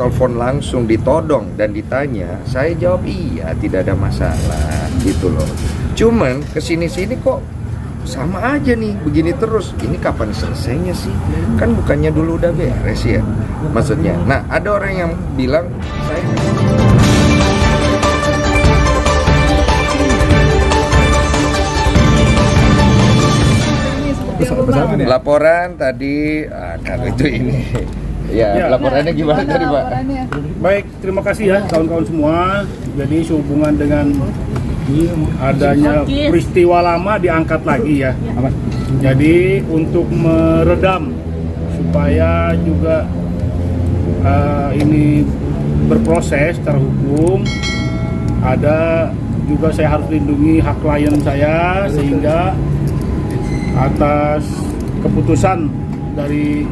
telepon langsung, ditodong dan ditanya, saya jawab iya, tidak ada masalah gitu loh. Cuman kesini-sini kok sama aja nih, begini terus. Ini kapan selesainya sih? Kan bukannya dulu udah beres ya, maksudnya. Nah, ada orang yang bilang saya laporan tadi, karena itu ini. Ya, laporannya gimana tadi, Pak? Baik, terima kasih ya kawan-kawan semua. Jadi sehubungan dengan adanya peristiwa lama diangkat lagi ya. Jadi untuk meredam supaya juga ini berproses secara hukum, ada juga saya harus lindungi hak klien saya, sehingga atas keputusan dari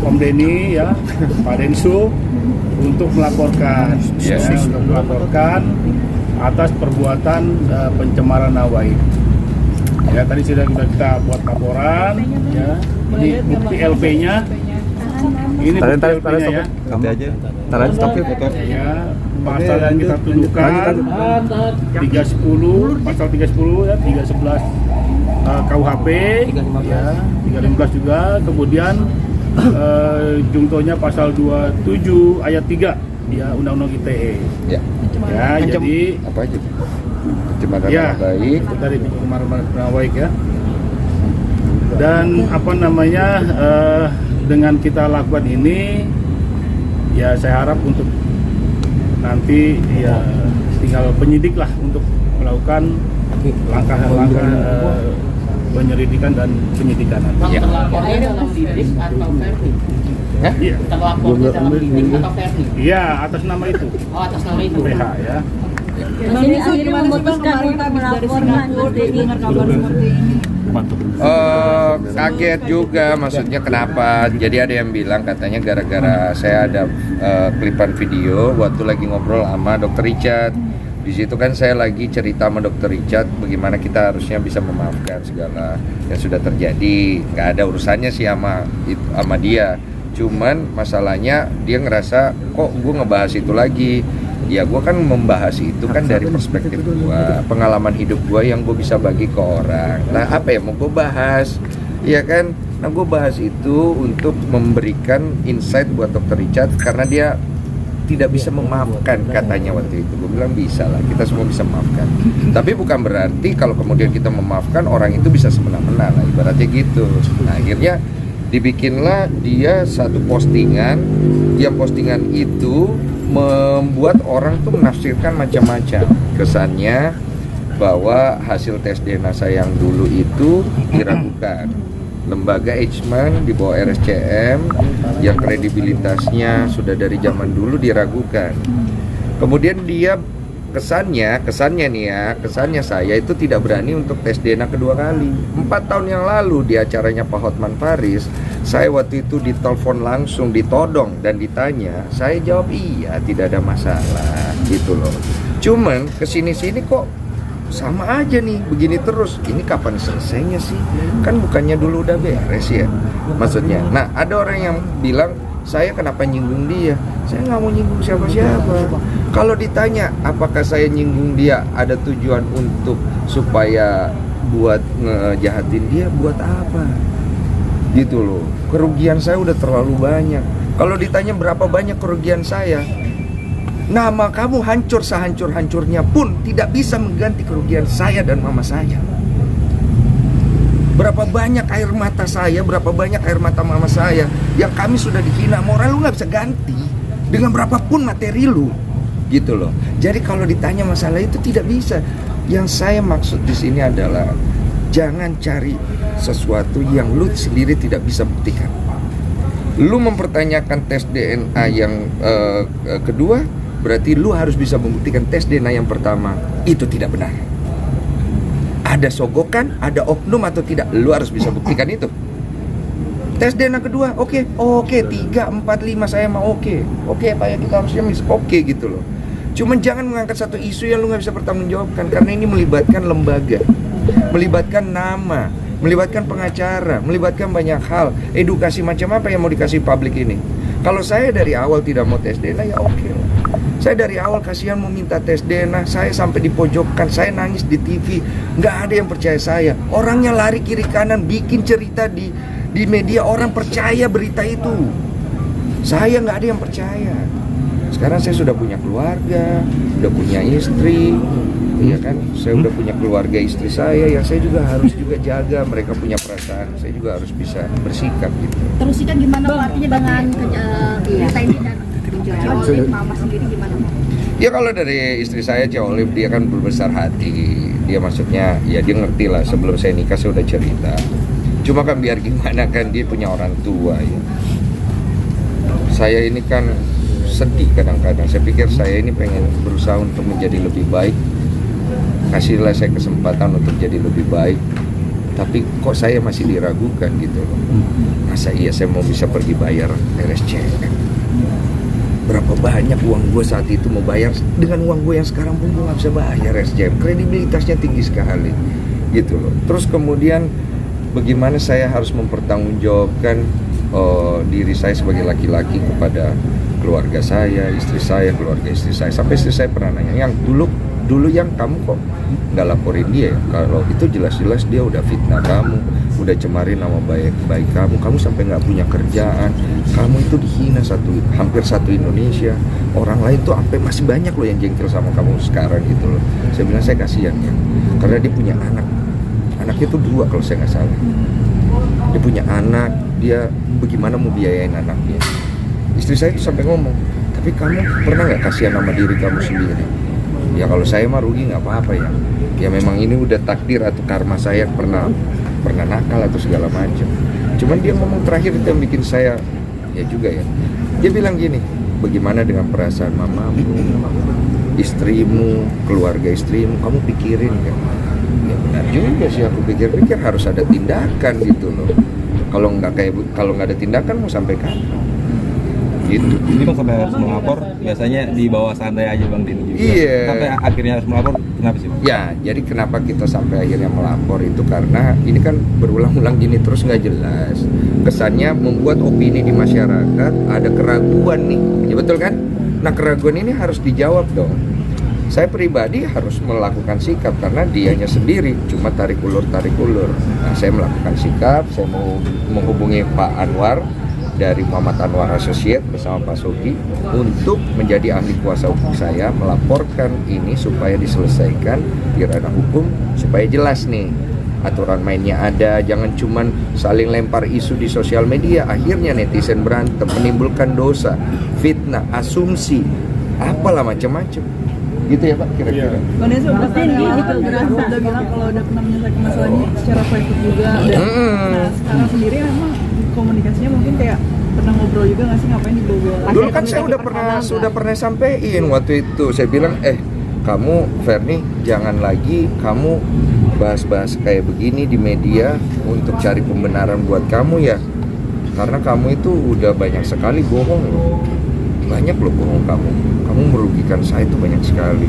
Om Denny ya, Pak Densu untuk melaporkan, untuk melaporkan atas perbuatan pencemaran nama baik. Ya, tadi sudah kita buat laporan. Ya, ini bukti LP-nya. Ini bukti LP-nya ya. Nanti aja. Stop Ya, pasal yang kita tuduhkan 310, pasal 310 ya, 311 KUHP ya, 315 juga. Kemudian jungtonya pasal 27 ayat 3 ya, Undang-Undang ITE. Ya, jadi apa aja? Pencemaran ya, nama baik. dari pencemaran nama baik ya. Dan apa namanya, dengan kita lakukan ini ya, saya harap untuk nanti ya tinggal penyidik lah untuk melakukan langkah-langkah penyelidikan dan penyidikan. Ya. Terlapornya dalam Didik atau Verdi? Iya. Terlapornya dalam Didik atau Verdi? Iya, atas nama itu. Oh, atas nama itu. PH ya. Mas Denny akhirnya memutuskan untuk melapor Mas Denny dengar kabar seperti ini. Kaget juga, maksudnya kenapa? Jadi ada yang bilang katanya gara-gara saya ada klipan video waktu lagi ngobrol sama Dr. Richard. Di situ kan saya lagi cerita sama Dr. Richard bagaimana kita harusnya bisa memaafkan segala yang sudah terjadi. Nggak ada urusannya sih sama dia. Cuman masalahnya dia ngerasa kok gue ngebahas itu lagi. Ya gue kan membahas itu kan dari perspektif gue, pengalaman hidup gue yang gue bisa bagi ke orang. Nah apa ya mau gue bahas, ya kan? Nah gue bahas itu untuk memberikan insight buat Dr. Richard karena dia tidak bisa memaafkan katanya waktu itu. Gue bilang bisa lah, kita semua bisa memaafkan. Tapi bukan berarti kalau kemudian kita memaafkan orang itu bisa semena-mena lah, ibaratnya gitu. Nah akhirnya dibikinlah dia satu postingan, yang postingan itu membuat orang tuh menafsirkan macam-macam. Kesannya bahwa hasil tes DNA saya yang dulu itu diragukan. Lembaga Eichmann di bawah RSCM yang kredibilitasnya sudah dari zaman dulu diragukan. Kemudian dia kesannya nih ya, kesannya saya itu tidak berani untuk tes DNA kedua kali. 4 tahun yang lalu di acaranya Pak Hotman Paris, saya waktu itu ditelepon langsung, ditodong dan ditanya, saya jawab iya, tidak ada masalah gitu loh. Cuman kesini-sini kok sama aja nih, begini terus. Ini kapan selesainya sih? Kan bukannya dulu udah beres ya, maksudnya. Nah ada orang yang bilang, saya kenapa nyinggung dia? Saya nggak mau nyinggung siapa-siapa. Kalau ditanya apakah saya nyinggung dia ada tujuan untuk supaya buat ngejahatin dia, buat apa? Gitu loh. Kerugian saya udah terlalu banyak. Kalau ditanya berapa banyak kerugian saya, nama kamu hancur sehancur-hancurnya pun tidak bisa mengganti kerugian saya dan mama saya. Berapa banyak air mata saya, berapa banyak air mata mama saya yang kami sudah dihina, moral lu nggak bisa ganti dengan berapapun materi lu, gitu loh. Jadi kalau ditanya masalah itu tidak bisa. Yang saya maksud di sini adalah jangan cari sesuatu yang lu sendiri tidak bisa buktikan. Lu mempertanyakan tes DNA yang kedua, berarti lu harus bisa membuktikan tes DNA yang pertama itu tidak benar. Ada sogokan, ada oknum atau tidak, lu harus bisa buktikan itu. Tes DNA kedua, oke, 3, 4, 5 saya mau oke Pak ya, kita harusnya oke gitu loh. Cuman jangan mengangkat satu isu yang lu nggak bisa pertanggungjawabkan, karena ini melibatkan lembaga, melibatkan nama, melibatkan pengacara, melibatkan banyak hal. Edukasi macam apa yang mau dikasih publik ini? Kalau saya dari awal tidak mau tes DNA ya oke lah. Saya dari awal kasihan mau minta tes DNA, saya sampai dipojokkan, saya nangis di TV, nggak ada yang percaya saya. Orangnya lari kiri kanan, bikin cerita di media, orang percaya berita itu. Saya nggak ada yang percaya. Sekarang saya sudah punya keluarga, sudah punya istri, ya kan? Saya udah punya keluarga istri saya, yang saya juga harus juga jaga. Mereka punya perasaan, saya juga harus bisa bersikap gitu. Terus kan gimana Pak, artinya dengan berita ini dan menjawab Mama sendiri gimana Pak? Ya kalau dari istri saya Cik Olive, dia kan berbesar hati. Dia maksudnya ya dia ngerti lah, sebelum saya nikah saya udah cerita. Cuma kan biar gimana kan dia punya orang tua ya. Saya ini kan sedih kadang-kadang. Saya pikir saya ini pengen berusaha untuk menjadi lebih baik. Kasihlah saya kesempatan untuk jadi lebih baik. Tapi kok saya masih diragukan gitu loh. Masa iya saya mau bisa pergi bayar RSCM? Berapa banyak uang gue saat itu mau bayar, dengan uang gue yang sekarang pun gue gak bisa bayar SJM. Kredibilitasnya tinggi sekali gitu loh. Terus kemudian bagaimana saya harus mempertanggungjawabkan diri saya sebagai laki-laki kepada keluarga saya, istri saya, keluarga istri saya. Sampai istri saya pernah nanya, yang dulu yang kamu kok nggak laporin dia ya? Kalau itu jelas-jelas dia udah fitnah kamu, udah cemarin nama baik kamu sampai nggak punya kerjaan, kamu itu dihina hampir satu Indonesia, orang lain tuh sampai masih banyak loh yang jengkel sama kamu sekarang gitu loh. Saya bilang saya kasihan ya, karena dia punya anaknya tuh 2 kalau saya nggak salah. Dia punya anak, dia bagaimana mau biayain anaknya. Istri saya tuh sampai ngomong, tapi kamu pernah nggak kasihan sama diri kamu sendiri? Ya kalau saya mah rugi nggak apa-apa ya. Ya memang ini udah takdir atau karma saya pernah nakal atau segala macam. Cuman dia ngomong terakhir itu yang bikin saya ya juga ya. Dia bilang gini, bagaimana dengan perasaan mamamu, istrimu, keluarga istrimu, kamu pikirin kan? Ya benar juga sih, aku pikir-pikir harus ada tindakan gitu loh. Kalau nggak ada tindakan mau sampai kapan? Gitu. Ini Bang sampai harus melapor, biasanya di bawah santai aja Bang Din juga. Iya. Sampai akhirnya harus melapor, kenapa sih Bang? Ya, jadi kenapa kita sampai akhirnya melapor itu karena ini kan berulang-ulang gini terus nggak jelas. Kesannya membuat opini di masyarakat ada keraguan nih, ya betul kan? Nah keraguan ini harus dijawab dong. Saya pribadi harus melakukan sikap karena dianya sendiri cuma tarik ulur. Nah saya melakukan sikap, saya mau menghubungi Pak Anwar dari Muhammad Anwar Associate bersama Pak Sogi untuk menjadi ahli kuasa hukum saya, melaporkan ini supaya diselesaikan di ranah hukum, supaya jelas nih aturan mainnya ada, jangan cuman saling lempar isu di sosial media, akhirnya netizen berantem, menimbulkan dosa, fitnah, asumsi, apalah macam-macam. Gitu ya Pak kira-kira. Vanessa berarti ini gitu udah bilang kalau udah pernah menyelesaikan masalah ini secara private juga. Nah sekarang sendiri emang komunikasinya mungkin kayak pernah ngobrol juga nggak sih, ngapain dibawa? Dulu kan saya sudah pernah sampein waktu itu, saya bilang kamu Ferni jangan lagi kamu bahas-bahas kayak begini di media untuk cari pembenaran buat kamu ya, karena kamu itu udah banyak sekali bohong loh, banyak loh bohong kamu merugikan saya itu banyak sekali.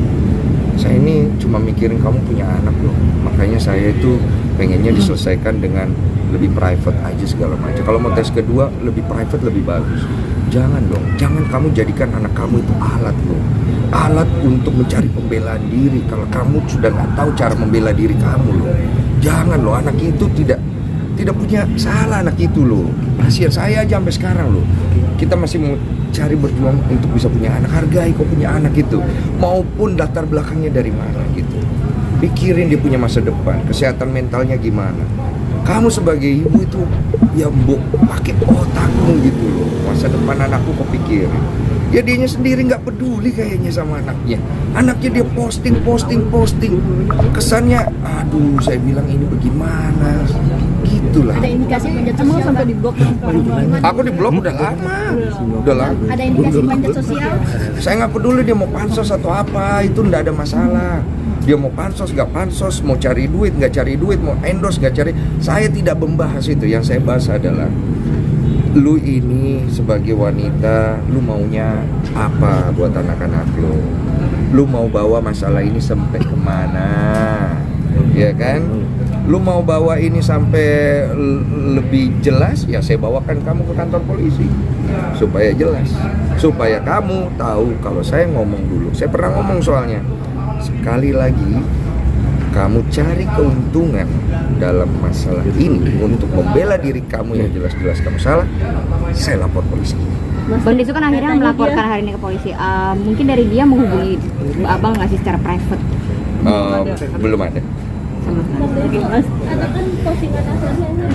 Saya ini cuma mikirin kamu punya anak loh, makanya saya itu pengennya diselesaikan dengan lebih private aja segala macam. Kalau mau tes kedua lebih private lebih bagus. Jangan dong, jangan kamu jadikan anak kamu itu alat loh, alat untuk mencari pembelaan diri. Kalau kamu sudah nggak tahu cara membela diri kamu loh, jangan loh. Anak itu tidak punya salah, anak itu loh. Kasihan saya aja sampai sekarang loh. Kita masih mau cari berjuang untuk bisa punya anak, hargai kok punya anak itu, maupun latar belakangnya dari mana gitu. Pikirin dia punya masa depan, kesehatan mentalnya gimana. Kamu sebagai ibu itu ya pakai otakmu gitu loh. Masa depan anakku kok pikirin. Ya dianya sendiri nggak peduli kayaknya sama anaknya. Anaknya dia posting. Kesannya, aduh saya bilang ini bagaimana? Gitulah. Ada indikasi panjat Emang sosial? sampai di blok? Aku di blog udah lama. Ada indikasi panjat sosial? Saya nggak peduli dia mau pansos atau apa, itu nggak ada masalah. Dia mau pansos nggak pansos, mau cari duit nggak cari duit, mau endorse nggak cari. Saya tidak membahas itu. Yang saya bahas adalah lu ini sebagai wanita, lu maunya apa buat anak-anak lu? Lu mau bawa masalah ini sampai kemana? ya kan? Lu mau bawa ini sampai lebih jelas, ya saya bawakan kamu ke kantor polisi supaya jelas, supaya kamu tahu kalau saya ngomong dulu. Saya pernah ngomong soalnya. Sekali lagi, kamu cari keuntungan dalam masalah ini untuk membela diri kamu yang jelas-jelas kamu salah, saya lapor polisi. Bang Desu kan akhirnya melaporkan hari ini ke polisi. Mungkin dari dia menghubungi abang nggak sih secara private? Belum ada. Sama sekali. Ada kan postingan aslinya.